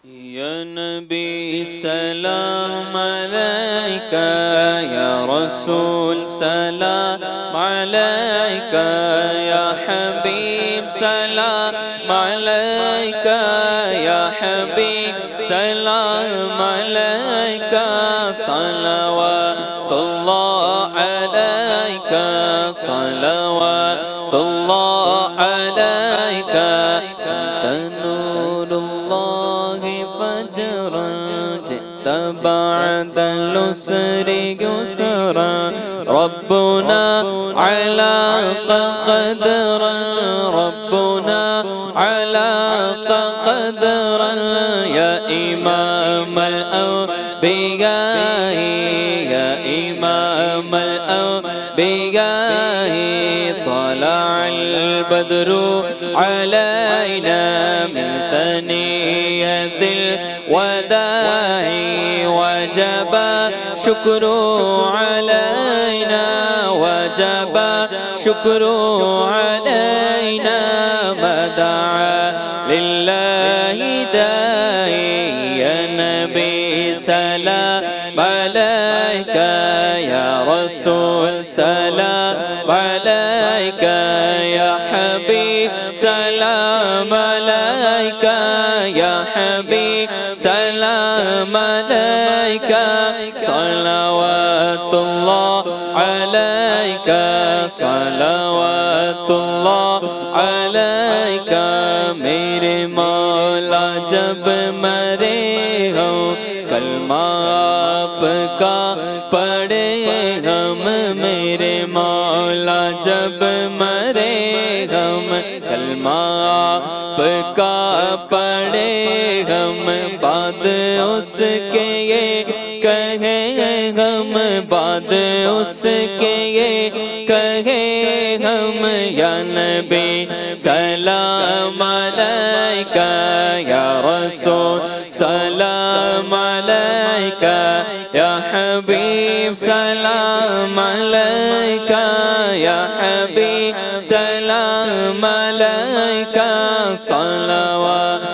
या नबी सलाम अलैका, या रसूल सलाम अलैका, या हबीब सलाम अलैका, या हबीब सलाम अलैका, सलवातुल्लाह अलैका, सलवातुल्लाह अलैका, بعد العسر يسرا ربنا على قدرا ربنا على قدرا يا إمام الأنبياء يا إمام الأنبياء طلع البدر علينا من ثنية الوداع وجب شكر علينا وجب شكر علينا ما دعا لله داعي يا نبي سلام عليك يا رسول سلام عليك يا حبيب سلام عليك يا حبيب سلام عليك صلوات الله عليك صلوات الله عليك मेरे मौला जब मरे हो कलमा आपका पढ़े हम मेरे मौला जब मरे हम कलमा आपका पढ़े हम बाद उसके ये कहे हम बाद उसके ये कहे हम या नबी सलाम अलैका या रसूल सलाम अलैका या हबीब सलाम अलैका या हबीब सलाम अलैका सलवातुल्लाह